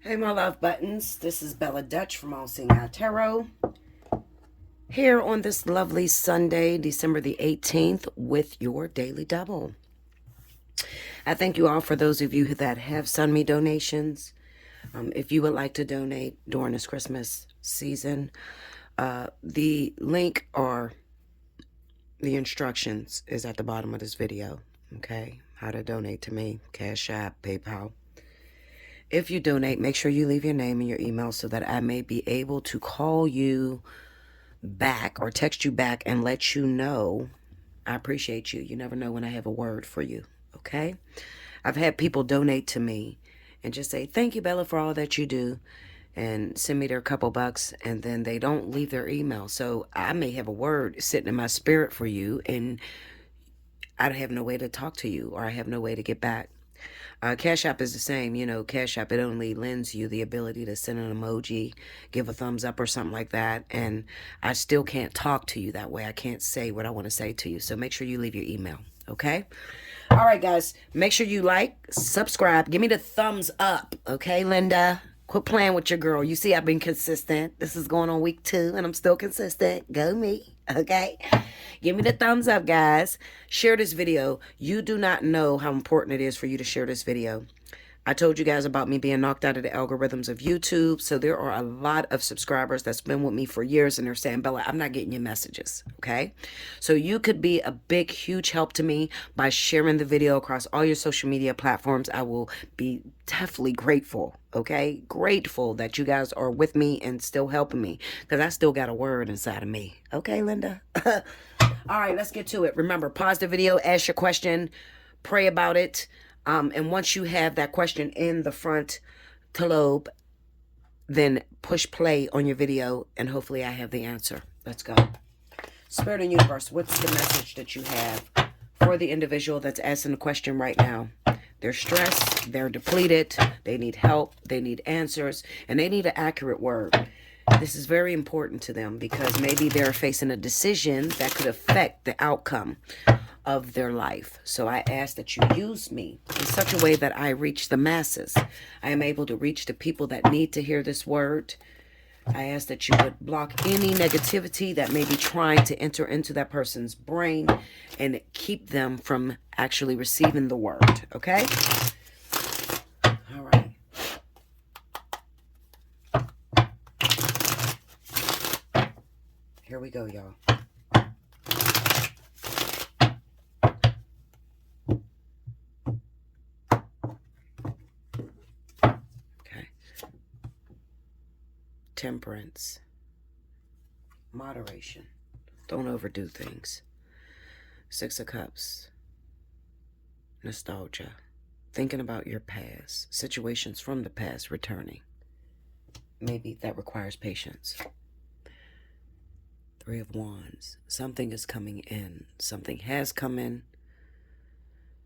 Hey, my love buttons. This is Bella Dutch from Allseeingeyetarot. Here on this lovely Sunday, December the 18th, with your Daily Double. I thank you all for those of you that have sent me donations. If you would like to donate during this Christmas season, the link or the instructions is at the bottom of this video. Okay? How to donate to me, Cash App, PayPal. If you donate, make sure you leave your name and your email so that I may be able to call you back or text you back and let you know I appreciate you. You never know when I have a word for you, okay? I've had people donate to me and just say, thank you, Bella, for all that you do, and send me their couple bucks, and then they don't leave their email. So I may have a word sitting in my spirit for you, and I have no way to talk to you, or I have no way to get back. Cash App is the same. You know, Cash App, it only lends you the ability to send an emoji, give a thumbs up or something like that. And I still can't talk to you that way. I can't say what I want to say to you. So make sure you leave your email. Okay? All right, guys. Make sure you like, subscribe. Give me the thumbs up. Okay, Linda? Quit playing with your girl. You see, I've been consistent. This is going on week 2, and I'm still consistent. Go me. Okay? Give me the thumbs up, guys. Share this video. You do not know how important it is for you to share this video. I told you guys about me being knocked out of the algorithms of YouTube. So there are a lot of subscribers that's been with me for years, and they're saying, Bella, I'm not getting your messages. Okay? So you could be a big, huge help to me by sharing the video across all your social media platforms. I will be definitely grateful. Okay? Grateful that you guys are with me and still helping me, because I still got a word inside of me. Okay, Linda? All right, let's get to it. Remember, pause the video, ask your question, pray about it. And once you have that question in the front lobe, then push play on your video, and hopefully I have the answer. Let's go. Spirit and Universe, what's the message that you have for the individual that's asking the question right now? They're stressed, they're depleted, they need help, they need answers, and they need an accurate word. This is very important to them because maybe they're facing a decision that could affect the outcome of their life. So I ask that you use me in such a way that I reach the masses. I am able to reach the people that need to hear this word. I ask that you would block any negativity that may be trying to enter into that person's brain and keep them from actually receiving the word. Okay? All right. Here we go, y'all. Okay. Temperance. Moderation. Don't overdo things. 6 of Cups. Nostalgia. Thinking about your past. Situations from the past returning. Maybe that requires patience. 3 of Wands. Something is coming in. Something has come in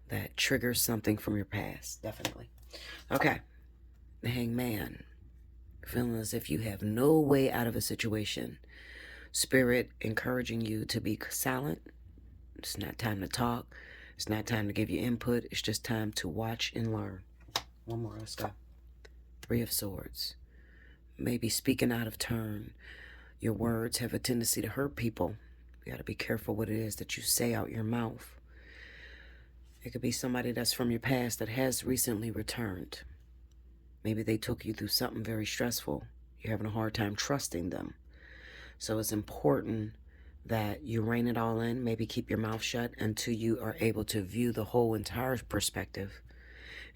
that triggers something from your past. Definitely. Okay. The Hangman. Feeling as if you have no way out of a situation. Spirit encouraging you to be silent. It's not time to talk. It's not time to give you input. It's just time to watch and learn. One more. Let's go. 3 of Swords. Maybe speaking out of turn. Your words have a tendency to hurt people. You got to be careful what it is that you say out your mouth. It could be somebody that's from your past that has recently returned. Maybe they took you through something very stressful. You're having a hard time trusting them. So it's important that you rein it all in. Maybe keep your mouth shut until you are able to view the whole entire perspective.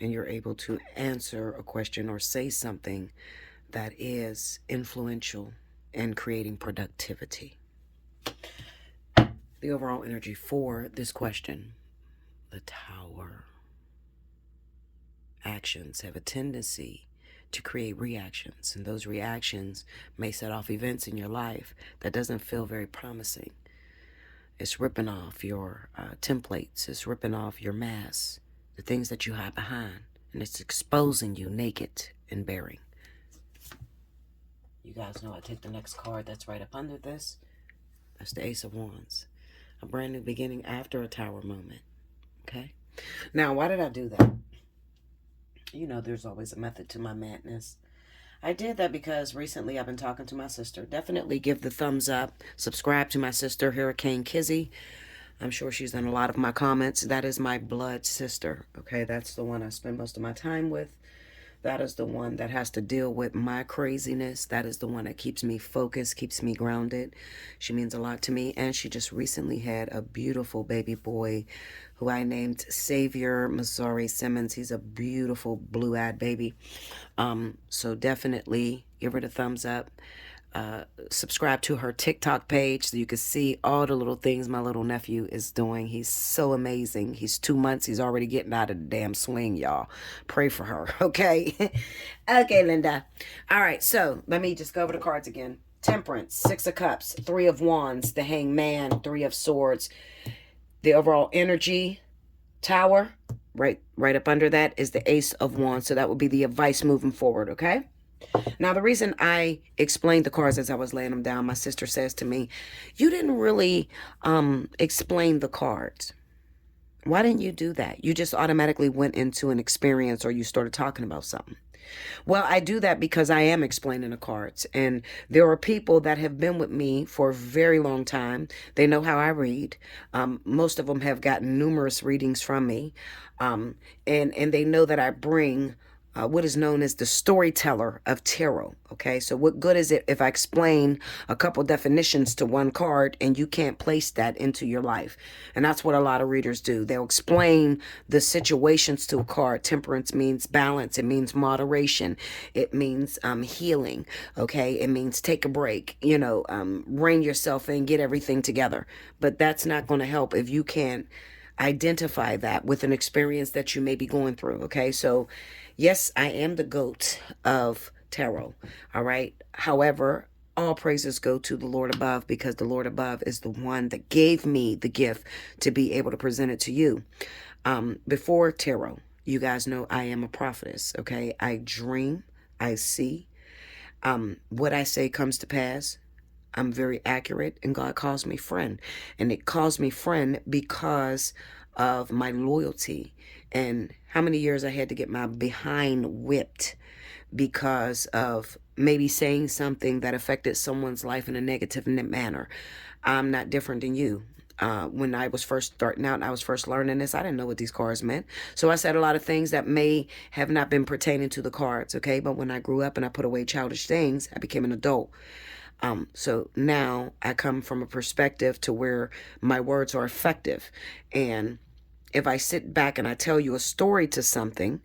And you're able to answer a question or say something that is influential and creating productivity. The overall energy for this question, the Tower. Actions have a tendency to create reactions, and those reactions may set off events in your life that doesn't feel very promising. It's ripping off your templates, it's ripping off your masks, the things that you hide behind, and it's exposing you naked and bearing. You guys know I take the next card that's right up under this. That's the Ace of Wands. A brand new beginning after a Tower moment. Okay? Now, why did I do that? You know, there's always a method to my madness. I did that because recently I've been talking to my sister. Definitely give the thumbs up. Subscribe to my sister, Hurricane Kizzy. I'm sure she's in a lot of my comments. That is my blood sister. Okay, that's the one I spend most of my time with. That is the one that has to deal with my craziness. That is the one that keeps me focused, keeps me grounded. She means a lot to me. And she just recently had a beautiful baby boy who I named Xavier Missouri Simmons. He's a beautiful blue-eyed baby. So definitely give her the thumbs up. Subscribe to her TikTok page so you can see all the little things my little nephew is doing. He's so amazing. He's 2 months. He's already getting out of the damn swing, y'all. Pray for her, okay? Okay, Linda. All right, so let me just go over the cards again. Temperance, Six of Cups, Three of Wands, the Hangman, Three of Swords. The overall energy, Tower, right up under that is the Ace of Wands. So that would be the advice moving forward, okay? Now, the reason I explained the cards as I was laying them down, my sister says to me, you didn't really explain the cards. Why didn't you do that? You just automatically went into an experience or you started talking about something. Well, I do that because I am explaining the cards. And there are people that have been with me for a very long time. They know how I read. Most of them have gotten numerous readings from me. And they know that I bring what is known as the storyteller of tarot. Okay, so what good is it if I explain a couple definitions to one card and you can't place that into your life? And that's what a lot of readers do. They'll explain the situations to a card. Temperance means balance. It means moderation. It means healing. Okay, it means take a break. You know, rein yourself in, get everything together. But that's not going to help if you can't identify that with an experience that you may be going through. Okay, so yes, I am the GOAT of tarot. All right. However, all praises go to the Lord above because the Lord above is the one that gave me the gift to be able to present it to you. Before tarot, you guys know I am a prophetess. Okay, I dream, I see. What I say comes to pass. I'm very accurate, and God calls me friend. And it calls me friend because of my loyalty and how many years I had to get my behind whipped because of maybe saying something that affected someone's life in a negative manner. I'm not different than you. When I was first starting out and I was first learning this, I didn't know what these cards meant. So I said a lot of things that may have not been pertaining to the cards, okay? But when I grew up and I put away childish things, I became an adult. So now I come from a perspective to where my words are effective. And if I sit back and I tell you a story to something,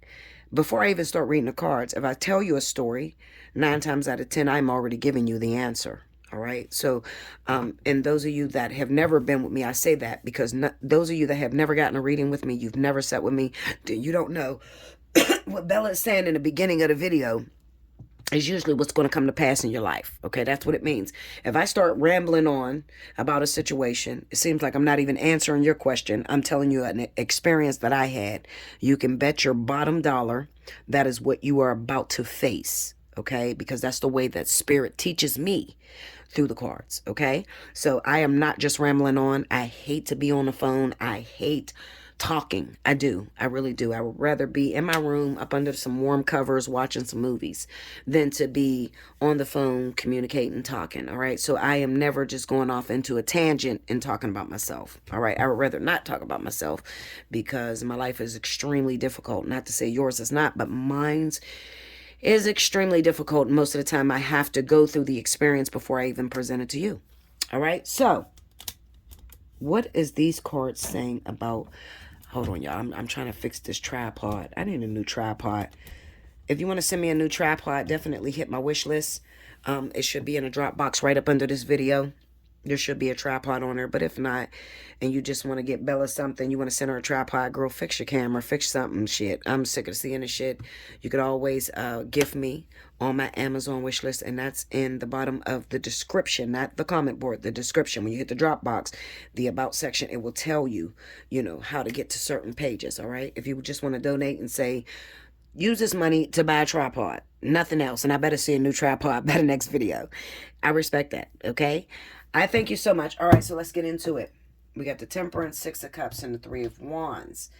before I even start reading the cards, if I tell you a story, 9 times out of 10, I'm already giving you the answer. All right. So, and those of you that have never been with me, I say that because those of you that have never gotten a reading with me, you've never sat with me, you don't know what Bella is saying in the beginning of the video is usually what's going to come to pass in your life. Okay, that's what it means. If I start rambling on about a situation, it seems like I'm not even answering your question. I'm telling you an experience that I had. You can bet your bottom dollar that is what you are about to face. Okay, because that's the way that spirit teaches me through the cards. Okay, so I am not just rambling on. I hate to be on the phone. I hate talking. I do. I really do. I would rather be in my room up under some warm covers watching some movies than to be on the phone communicating, talking. All right. So I am never just going off into a tangent and talking about myself. All right. I would rather not talk about myself because my life is extremely difficult. Not to say yours is not, but mine's is extremely difficult. Most of the time I have to go through the experience before I even present it to you. All right. So what is these cards saying about... Hold on, y'all. I'm trying to fix this tripod. I need a new tripod. If you want to send me a new tripod, definitely hit my wish list. It should be in a Dropbox right up under this video. There should be a tripod on there. But if not, and you just want to get Bella something, you want to send her a tripod, girl, fix your camera, fix something, shit. I'm sick of seeing the shit. You could always gift me on my Amazon wish list, and that's in the bottom of the description, not the comment board, the description. When you hit the Dropbox, the about section, it will tell you, you know, how to get to certain pages, all right? If you just want to donate and say, use this money to buy a tripod, nothing else, and I better see a new tripod by the next video. I respect that, okay? I thank you so much. All right, so let's get into it. We got the Temperance, Six of Cups, and the Three of Wands.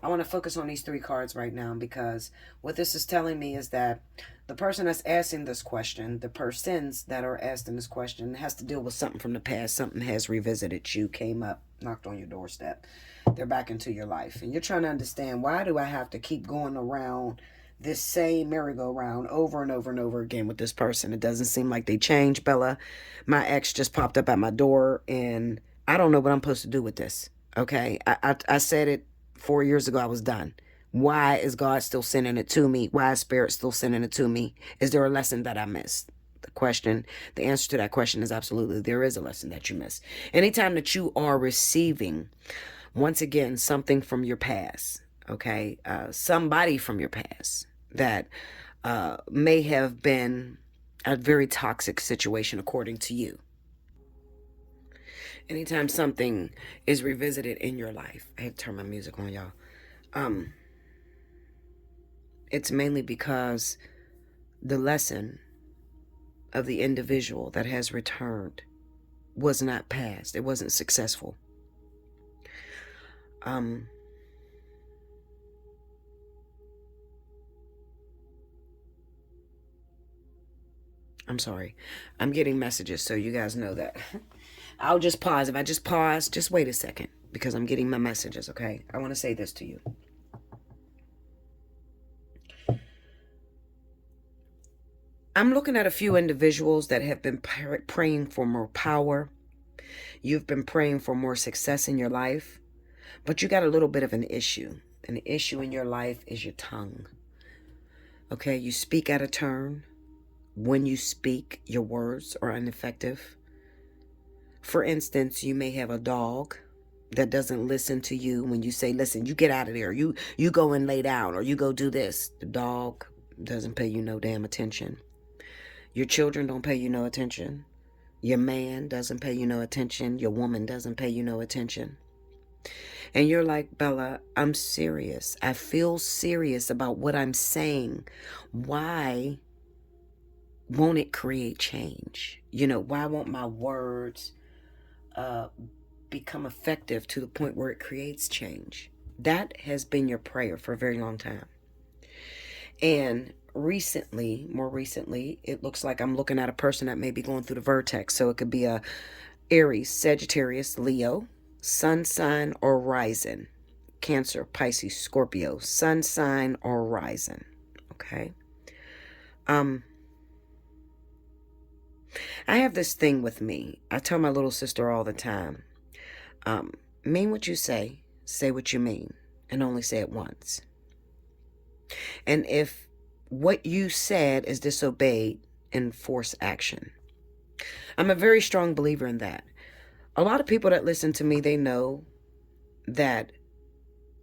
I want to focus on these 3 cards right now, because what this is telling me is that the person that's asking this question, the persons that are asking this question, has to deal with something from the past. Something has revisited you, came up, knocked on your doorstep. They're back into your life. And you're trying to understand, why do I have to keep going around this same merry-go-round over and over and over again with this person? It doesn't seem like they change, Bella. My ex just popped up at my door, and I don't know what I'm supposed to do with this. Okay, I said it 4 years ago. I was done. Why is God still sending it to me? Why is Spirit still sending it to me? Is there a lesson that I missed? The answer to that question is absolutely, there is a lesson that you missed. Anytime that you are receiving, once again, something from your past, okay, somebody from your past that may have been a very toxic situation according to you. Anytime something is revisited in your life, I have to turn my music on, y'all. It's mainly because the lesson of the individual that has returned was not passed. It wasn't successful. I'm sorry. I'm getting messages, so you guys know that. I'll just pause. If I just pause, just wait a second, because I'm getting my messages, okay? I want to say this to you. I'm looking at a few individuals that have been praying for more power. You've been praying for more success in your life, but you got a little bit of an issue. An issue in your life is your tongue. Okay, you speak out of turn. When you speak, your words are ineffective. For instance, you may have a dog that doesn't listen to you when you say, listen, you get out of there. You go and lay down, or you go do this. The dog doesn't pay you no damn attention. Your children don't pay you no attention. Your man doesn't pay you no attention. Your woman doesn't pay you no attention. And you're like, Bella, I'm serious. I feel serious about what I'm saying. Why won't it create change? Why won't my words become effective to the point where it creates change? That has been your prayer for a very long time. And more recently, it looks like I'm looking at a person that may be going through the vertex. So it could be a Aries, Sagittarius, Leo, Sun sign or rising, Cancer, Pisces, Scorpio, Sun sign or rising. Okay. I have this thing with me. I tell my little sister all the time, mean what you say what you mean, and only say it once. And if what you said is disobeyed, enforce action. I'm a very strong believer in that. A lot of people that listen to me, they know that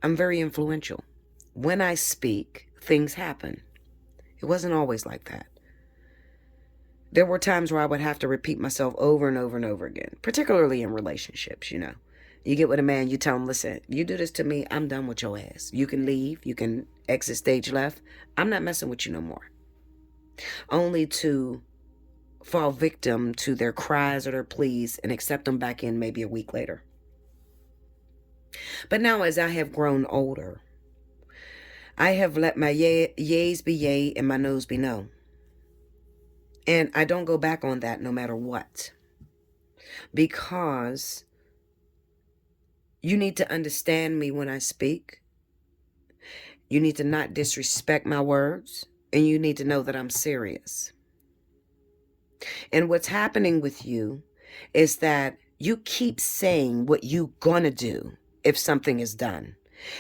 I'm very influential. When I speak, things happen. It wasn't always like that. There were times where I would have to repeat myself over and over and over again, particularly in relationships. You get with a man, you tell him, listen, you do this to me, I'm done with your ass. You can leave, you can exit stage left. I'm not messing with you no more. Only to fall victim to their cries or their pleas and accept them back in maybe a week later. But now, as I have grown older, I have let my yays be yay and my no's be no. And I don't go back on that no matter what. Because you need to understand me when I speak. You need to not disrespect my words. And you need to know that I'm serious. And what's happening with you is that you keep saying what you gonna do if something is done.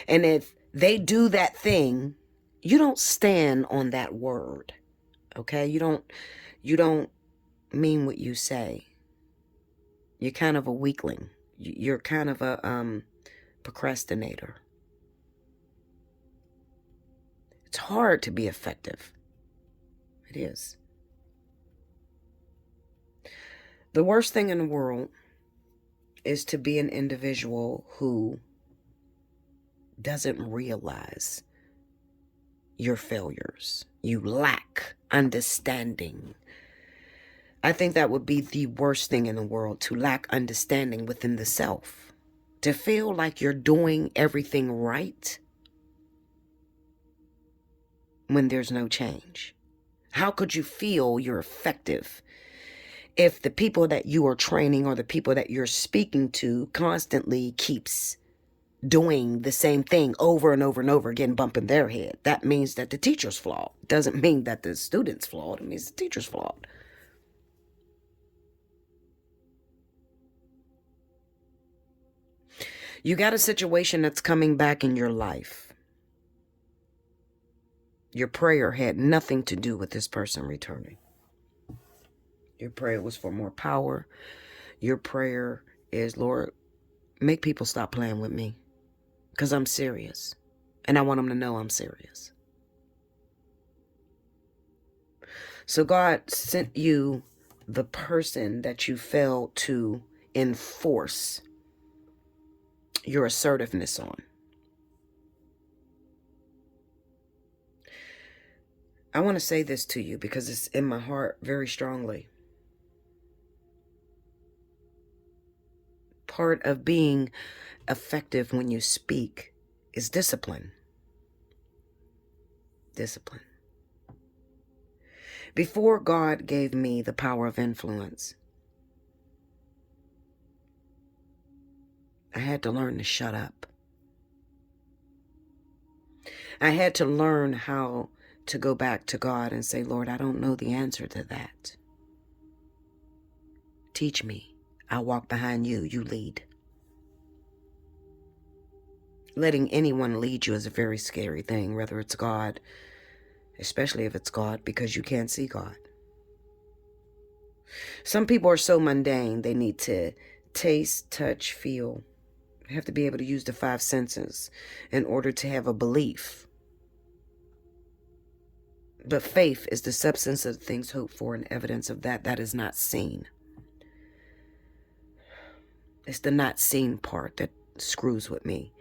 And if they do that thing, you don't stand on that word. Okay? You don't mean what you say. You're kind of a weakling. You're kind of a procrastinator. It's hard to be effective. It is. The worst thing in the world is to be an individual who doesn't realize your failures. You lack understanding. I think that would be the worst thing in the world, to lack understanding within the self. To feel like you're doing everything right when there's no change? How could you feel you're effective if the people that you are training or the people that you're speaking to constantly keeps doing the same thing over and over and over again, bumping their head? That means that the teacher's flawed. Doesn't mean that the student's flawed. It means the teacher's flawed. You got a situation that's coming back in your life. Your prayer had nothing to do with this person returning. Your prayer was for more power. Your prayer is, Lord, make people stop playing with me because I'm serious. And I want them to know I'm serious. So God sent you the person that you failed to enforce your assertiveness on. I want to say this to you because it's in my heart very strongly. Part of being effective when you speak is discipline. Discipline. Before God gave me the power of influence, I had to learn to shut up. I had to learn how to go back to God and say, Lord, I don't know the answer to that. Teach me. I'll walk behind you. You lead. Letting anyone lead you is a very scary thing, whether it's God, especially if it's God, because you can't see God. Some people are so mundane, they need to taste, touch, feel. They have to be able to use the 5 senses in order to have a belief. But faith is the substance of things hoped for and evidence of that is not seen. It's the not seen part that screws with me,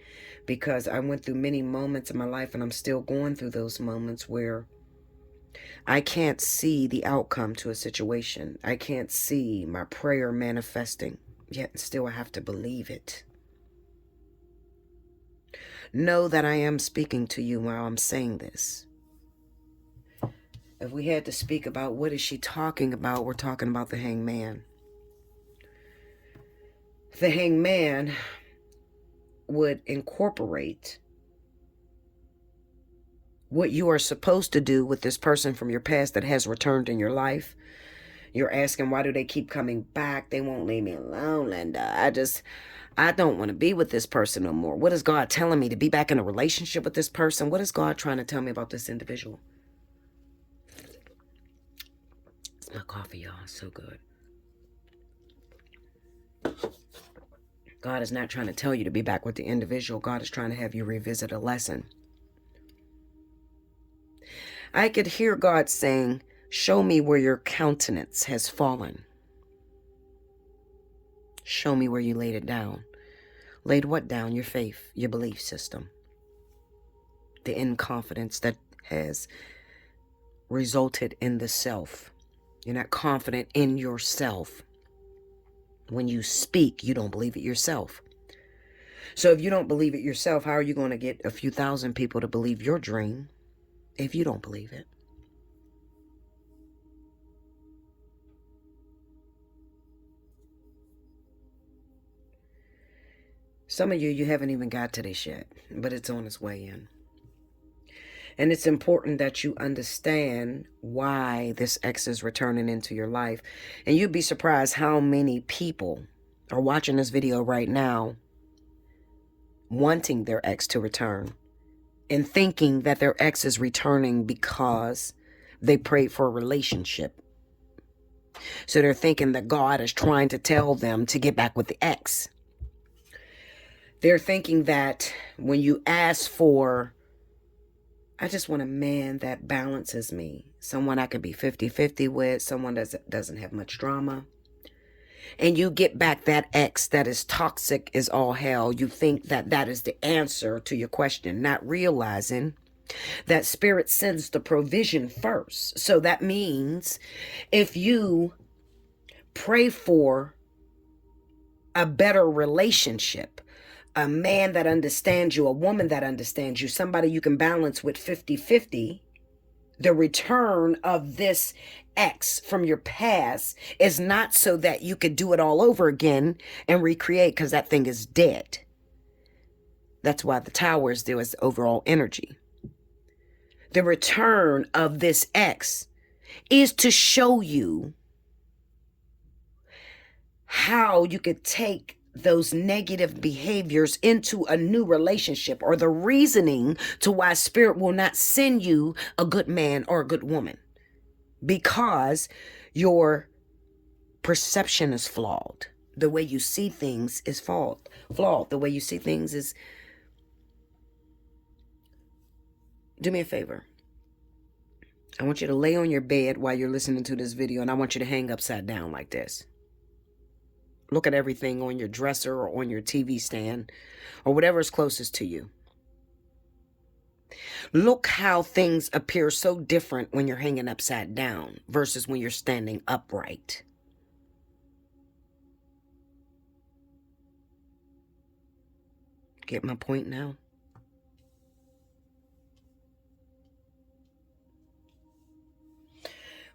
because I went through many moments in my life, and I'm still going through those moments where I can't see the outcome to a situation. I can't see my prayer manifesting, yet still I have to believe it. Know that I am speaking to you while I'm saying this. If we had to speak about what is she talking about, we're talking about the hangman. The hangman would incorporate what you are supposed to do with this person from your past that has returned in your life. You're asking, why do they keep coming back? They won't leave me alone, Linda. I don't want to be with this person no more. What is God telling me? To be back in a relationship with this person? What is God trying to tell me about this individual? It's my coffee, y'all. It's so good. God is not trying to tell you to be back with the individual. God is trying to have you revisit a lesson. I could hear God saying, show me where your countenance has fallen. Show me where you laid it down. Laid what down? Your faith, your belief system. The inconfidence that has resulted in the self. You're not confident in yourself. When you speak, you don't believe it yourself. So if you don't believe it yourself, how are you going to get a few thousand people to believe your dream if you don't believe it? Some of you haven't even got to this yet, but it's on its way in. And it's important that you understand why this ex is returning into your life. And you'd be surprised how many people are watching this video right now wanting their ex to return and thinking that their ex is returning because they prayed for a relationship. So they're thinking that God is trying to tell them to get back with the ex. They're thinking that when you ask for, I just want a man that balances me, someone I can be 50-50 with, someone that doesn't have much drama, and you get back that ex that is toxic as all hell, you think that that is the answer to your question, not realizing that spirit sends the provision first. So that means if you pray for a better relationship, a man that understands you, a woman that understands you, somebody you can balance with 50-50, The return of this ex from your past is not so that you could do it all over again and recreate, because that thing is dead. That's why the tower is there, as overall energy. The return of this ex is to show you how you could take those negative behaviors into a new relationship, or the reasoning to why spirit will not send you a good man or a good woman, because your perception is flawed. The way you see things is flawed. The way you see things is... Do me a favor. I want you to lay on your bed while you're listening to this video, and I want you to hang upside down like this. Look at everything on your dresser or on your TV stand or whatever is closest to you. Look how things appear so different when you're hanging upside down versus when you're standing upright. Get my point now?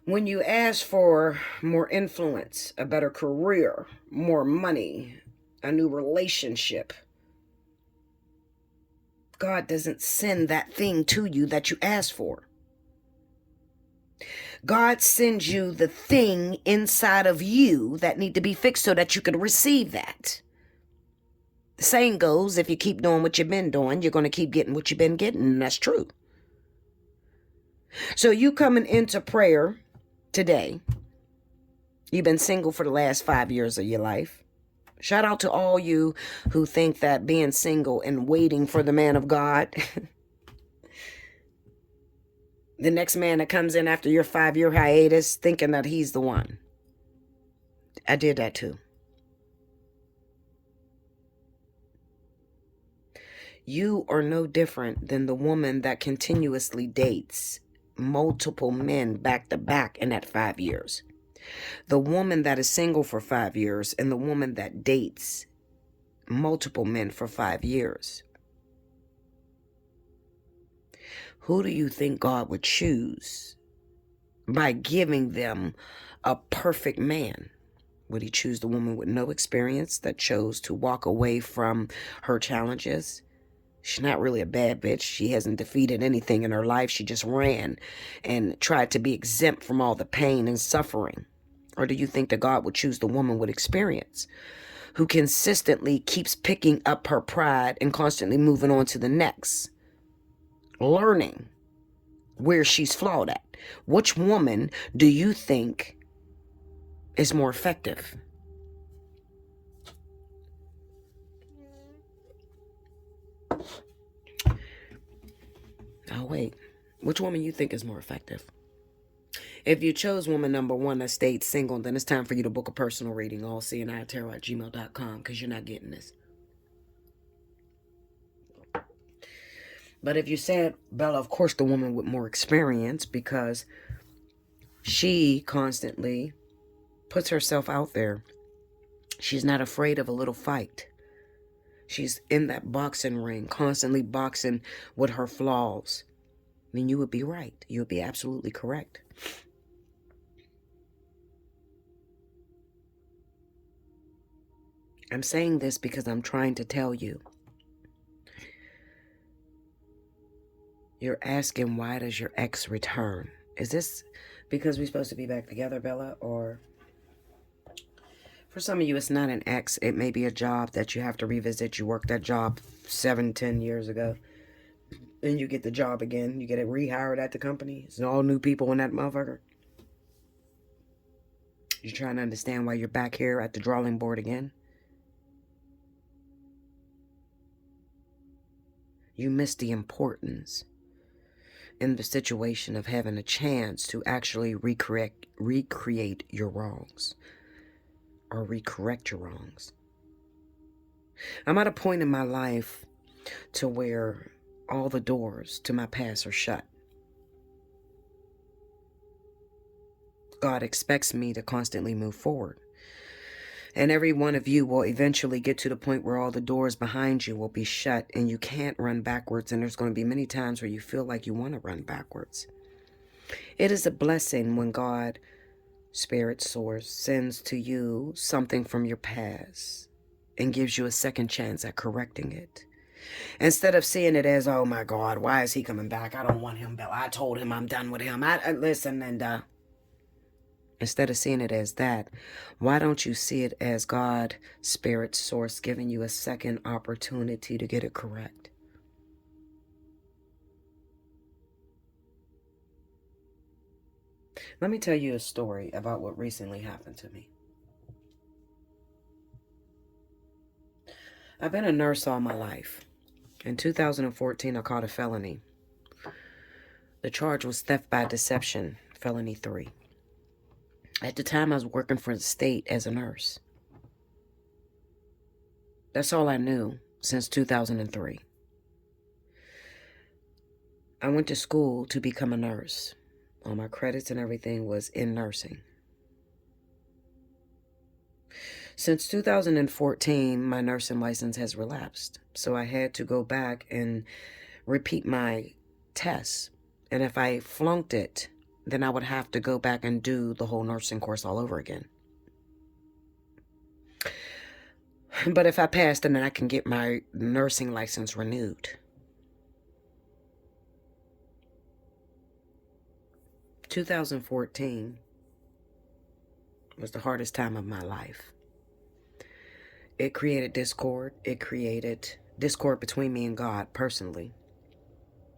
When you ask for more influence, a better career, more money, a new relationship, God doesn't send that thing to you that you asked for. God sends you the thing inside of you that need to be fixed so that you can receive that. The saying goes, if you keep doing what you've been doing, you're going to keep getting what you've been getting, and that's true. So you coming into prayer today, you've been single for the last 5 years of your life. Shout out to all you who think that being single and waiting for the man of God, the next man that comes in after your 5-year hiatus, thinking that he's the one. I did that too. You are no different than the woman that continuously dates multiple men back to back in that 5 years. The woman that is single for 5 years and the woman that dates multiple men for 5 years. Who do you think God would choose by giving them a perfect man? Would he choose the woman with no experience that chose to walk away from her challenges? She's not really a bad bitch. She hasn't defeated anything in her life. She just ran and tried to be exempt from all the pain and suffering. Or do you think that God would choose the woman with experience who consistently keeps picking up her pride and constantly moving on to the next, learning where she's flawed at? Which woman do you think is more effective? Oh, wait. Which woman you think is more effective? If you chose woman number 1 that stayed single, then it's time for you to book a personal reading, Allseeingeyetarot@gmail.com, because you're not getting this. But if you said, Bella, of course the woman with more experience, because she constantly puts herself out there. She's not afraid of a little fight. She's in that boxing ring, constantly boxing with her flaws. Then you would be right. You would be absolutely correct. I'm saying this because I'm trying to tell you. You're asking, why does your ex return? Is this because we're supposed to be back together, Bella? Or for some of you, it's not an ex. It may be a job that you have to revisit. You worked that job 7-10 years ago. And you get the job again. You get it rehired at the company. It's all new people in that motherfucker. You're trying to understand why you're back here at the drawing board again. You missed the importance in the situation of having a chance to actually recreate your wrongs. Or recorrect your wrongs. I'm at a point in my life to where all the doors to my past are shut. God expects me to constantly move forward. And every one of you will eventually get to the point where all the doors behind you will be shut and you can't run backwards. And there's going to be many times where you feel like you want to run backwards. It is a blessing when God, Spirit Source, sends to you something from your past and gives you a second chance at correcting it. Instead of seeing it as, oh my God, why is he coming back? I don't want him back. I told him I'm done with him. Listen, and instead of seeing it as that, why don't you see it as God, Spirit Source, giving you a second opportunity to get it correct? Let me tell you a story about what recently happened to me. I've been a nurse all my life. In 2014, I caught a felony. The charge was theft by deception, felony 3. At the time, I was working for the state as a nurse. That's all I knew since 2003. I went to school to become a nurse. All my credits and everything was in nursing. Since 2014, my nursing license has relapsed. So I had to go back and repeat my tests. And if I flunked it, then I would have to go back and do the whole nursing course all over again. But if I passed, then I can get my nursing license renewed. 2014 was the hardest time of my life. It created discord. It created discord between me and God personally.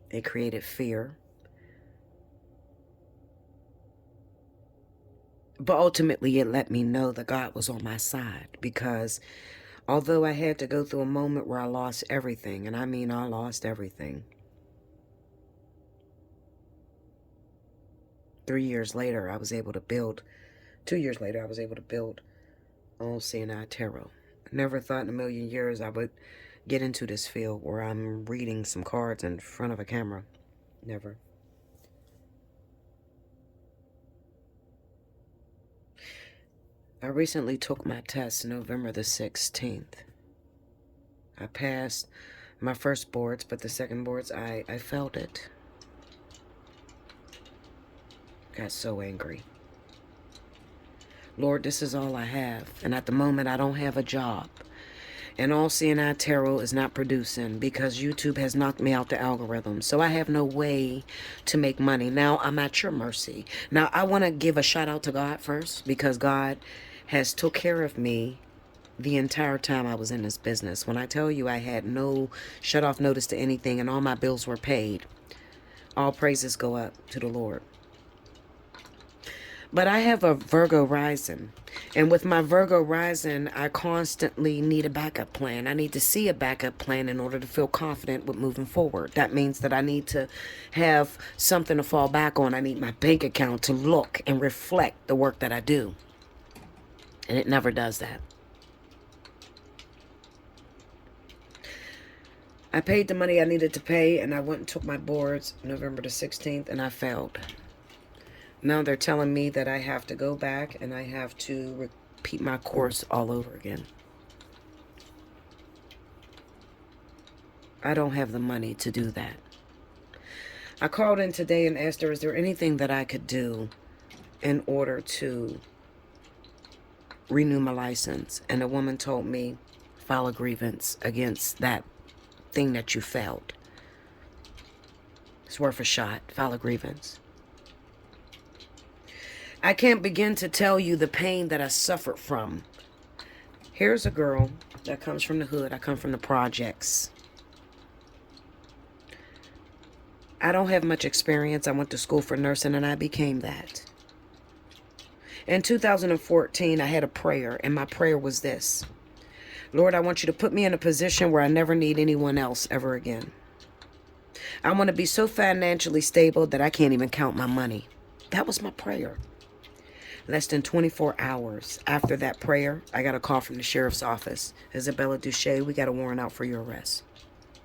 It created fear. But ultimately, it let me know that God was on my side, because although I had to go through a moment where I lost everything, and I mean I lost everything, 3 years later, I was able to build, 2 years later, I was able to build Allseeingeyetarot. Never thought in a million years I would get into this field where I'm reading some cards in front of a camera. Never. I recently took my test November the 16th. I passed my first boards, but the second boards, I failed it. Got so angry. Lord, this is all I have. And at the moment, I don't have a job. And Allseeingeyetarot is not producing because YouTube has knocked me out the algorithm. So I have no way to make money. Now I'm at your mercy. Now I want to give a shout out to God first, because God has took care of me the entire time I was in this business. When I tell you I had no shut off notice to anything and all my bills were paid, all praises go up to the Lord. But I have a Virgo rising, and with my Virgo rising, I constantly need a backup plan. I need to see a backup plan in order to feel confident with moving forward. That means that I need to have something to fall back on. I need my bank account to look and reflect the work that I do. And it never does that. I paid the money I needed to pay, and I went and took my boards November the 16th, and I failed. Now they're telling me that I have to go back and I have to repeat my course all over again. I don't have the money to do that. I called in today and asked her, is there anything that I could do in order to renew my license? And the woman told me, file a grievance against that thing that you failed. It's worth a shot. File a grievance. I can't begin to tell you the pain that I suffered from. Here's a girl that comes from the hood. I come from the projects. I don't have much experience. I went to school for nursing and I became that. In 2014, I had a prayer, and my prayer was this: Lord, I want you to put me in a position where I never need anyone else ever again. I want to be so financially stable that I can't even count my money. That was my prayer. Less than 24 hours after that prayer, I got a call from the sheriff's office. Isabella Duche, we got a warrant out for your arrest.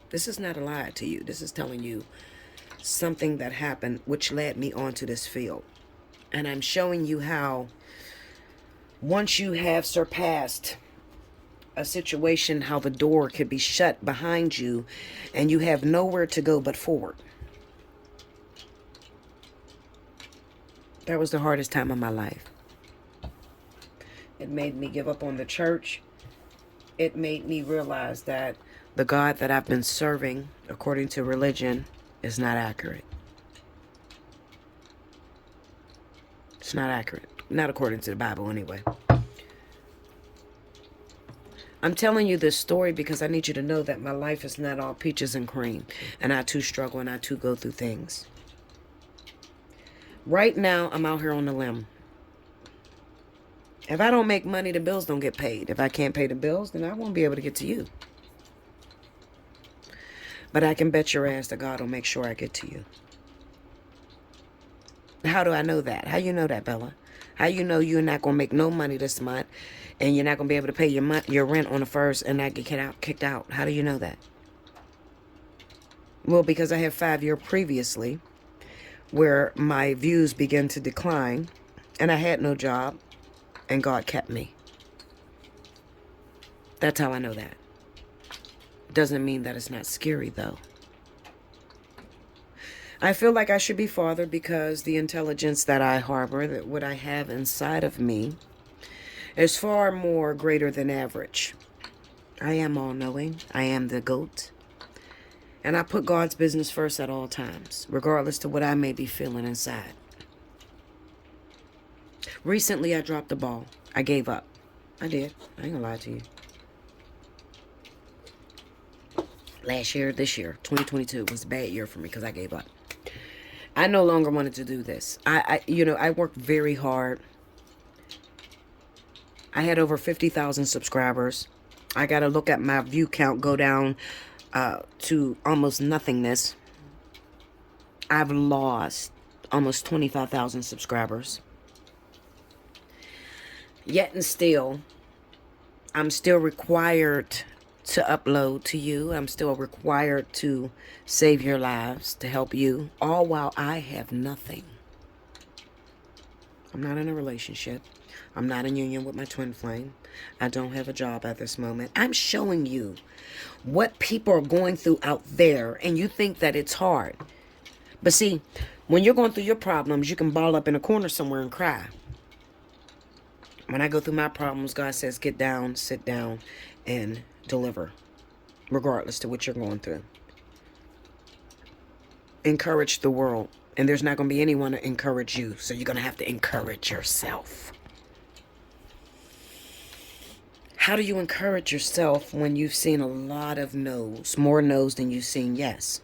This is not a lie to you. This is telling you something that happened which led me onto this field. And I'm showing you how once you have surpassed a situation, how the door could be shut behind you and you have nowhere to go but forward. That was the hardest time of my life. It made me give up on the church. It made me realize that the God that I've been serving, according to religion, is not accurate. It's not accurate. Not according to the Bible, anyway. I'm telling you this story because I need you to know that my life is not all peaches and cream. And I too struggle and I too go through things. Right now, I'm out here on the limb. If I don't make money, the bills don't get paid. If I can't pay the bills, then I won't be able to get to you. But I can bet your ass that God will make sure I get to you. How do I know that? How you know that, Bella? How you know you're not going to make no money this month and you're not going to be able to pay your rent on the first and not get kicked out? How do you know that? Well, because I had 5 years previously where my views began to decline and I had no job and God kept me. That's how I know that. Doesn't mean that it's not scary, though. I feel like I should be farther because the intelligence that I harbor, that what I have inside of me, is far more greater than average. I am all-knowing. I am the GOAT. And I put God's business first at all times, regardless to what I may be feeling inside. Recently, I dropped the ball. I gave up. I did. I ain't gonna lie to you. Last year, this year, 2022, was a bad year for me because I gave up. I no longer wanted to do this. I worked very hard. I had over 50,000 subscribers. I got to look at my view count go down to almost nothingness. I've lost almost 25,000 subscribers. Yet and still, I'm still required to upload to you. I'm still required to save your lives, to help you, all while I have nothing. I'm not in a relationship. I'm not in union with my twin flame. I don't have a job at this moment. I'm showing you what people are going through out there, and you think that it's hard. But see, when you're going through your problems, you can ball up in a corner somewhere and cry. When I go through my problems, God says, get down, sit down, and deliver, regardless to what you're going through. Encourage the world. And there's not going to be anyone to encourage you. So you're going to have to encourage yourself. How do you encourage yourself when you've seen a lot of no's, more no's than you've seen yes?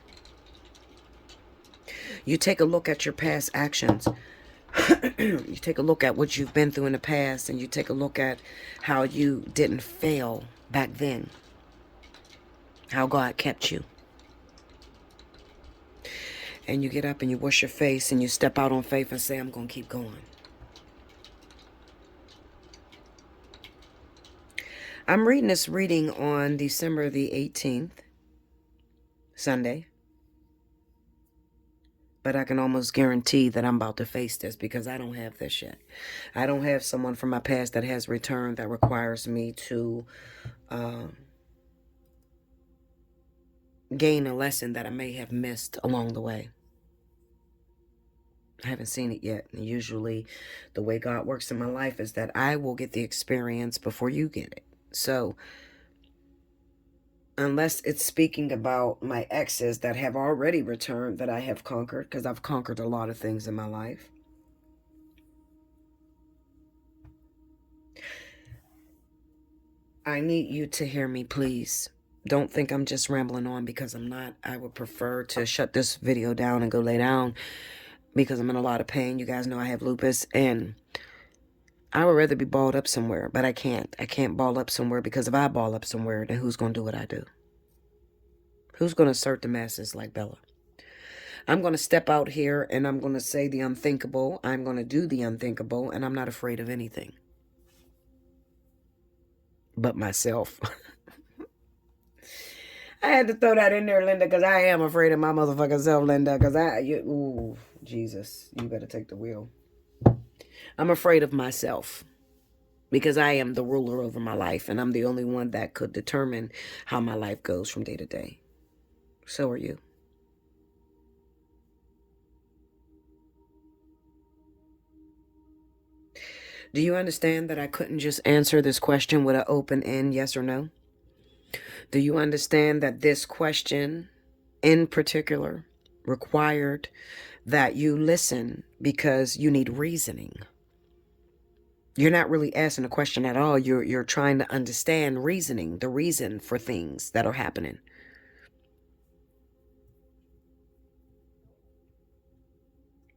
You take a look at your past actions. You take a look at what you've been through in the past, and you take a look at how you didn't fail back then. How God kept you. And you get up and you wash your face and you step out on faith and say, I'm going to keep going. I'm reading this reading on December the 18th, Sunday. But I can almost guarantee that I'm about to face this because I don't have this yet. I don't have someone from my past that has returned that requires me to gain a lesson that I may have missed along the way. I haven't seen it yet. And usually the way God works in my life is that I will get the experience before you get it. So unless it's speaking about my exes that have already returned that I have conquered, because I've conquered a lot of things in my life. I need you to hear me, please. Don't think I'm just rambling on, because I'm not. I would prefer to shut this video down and go lay down because I'm in a lot of pain. You guys know I have lupus, and I would rather be balled up somewhere, but I can't. I can't ball up somewhere, because if I ball up somewhere, then who's going to do what I do? Who's going to assert the masses like Bella? I'm going to step out here and I'm going to say the unthinkable. I'm going to do the unthinkable, and I'm not afraid of anything but myself. I had to throw that in there, Linda, because I am afraid of my motherfucking self, Linda, because ooh, Jesus, you better take the wheel. I'm afraid of myself because I am the ruler over my life, and I'm the only one that could determine how my life goes from day to day. So are you. Do you understand that I couldn't just answer this question with an open end yes or no? Do you understand that this question in particular required that you listen because you need reasoning? You're not really asking a question at all. You're trying to understand reasoning, the reason for things that are happening.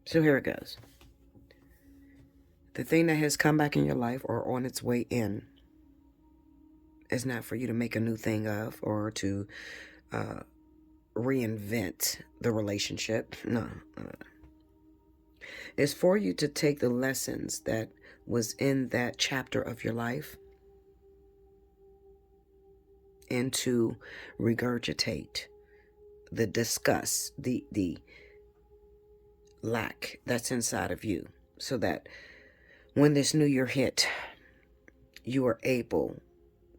So here it goes. The thing that has come back in your life or on its way in is not for you to make a new thing of or to reinvent the relationship. No. It's for you to take the lessons that was in that chapter of your life and to regurgitate the disgust, the lack that's inside of you, so that when this new year hit, you are able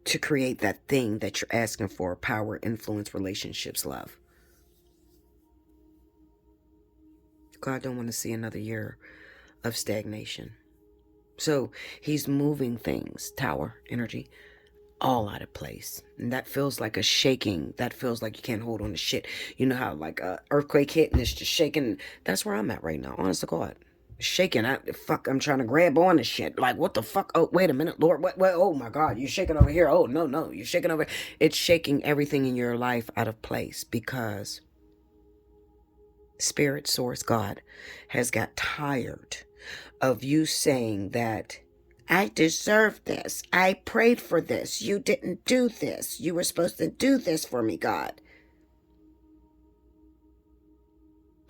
to create that thing that you're asking for: power, influence, relationships, love. God don't want to see another year of stagnation. So he's moving things, tower energy, all out of place. And that feels like a shaking. That feels like you can't hold on to shit. You know how like a earthquake hit and it's just shaking? That's where I'm at right now, honest to God. Shaking. I'm trying to grab on to shit. Like, what the fuck? Oh, wait a minute, Lord. What? Oh my God, you're shaking over here. Oh, no, you're shaking over. It's shaking everything in your life out of place because Spirit, Source, God has got tired of you saying that I deserve this. I prayed for this. You didn't do this. You were supposed to do this for me, God.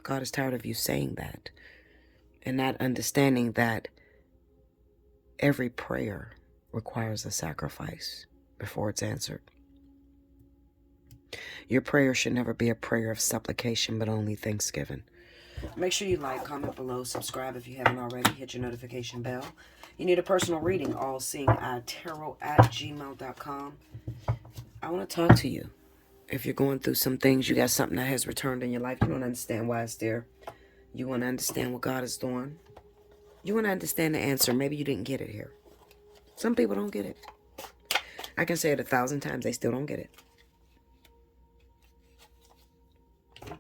God is tired of you saying that and not understanding that every prayer requires a sacrifice before it's answered. Your prayer should never be a prayer of supplication, but only thanksgiving. Make sure you like, comment below, subscribe if you haven't already, hit your notification bell. You need a personal reading, Allseeingeyetarot@gmail.com. I want to talk to you. If you're going through some things, you got something that has returned in your life, you don't understand why it's there. You want to understand what God is doing. You want to understand the answer. Maybe you didn't get it here. Some people don't get it. I can say it 1,000 times, they still don't get it.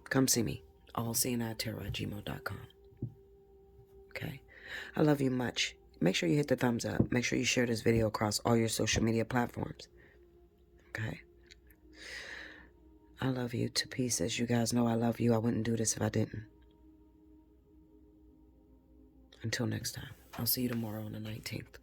Come see me. Allseeingeyetarot@gmail.com. Okay? I love you much. Make sure you hit the thumbs up. Make sure you share this video across all your social media platforms. Okay? I love you to pieces. You guys know I love you. I wouldn't do this if I didn't. Until next time. I'll see you tomorrow on the 19th.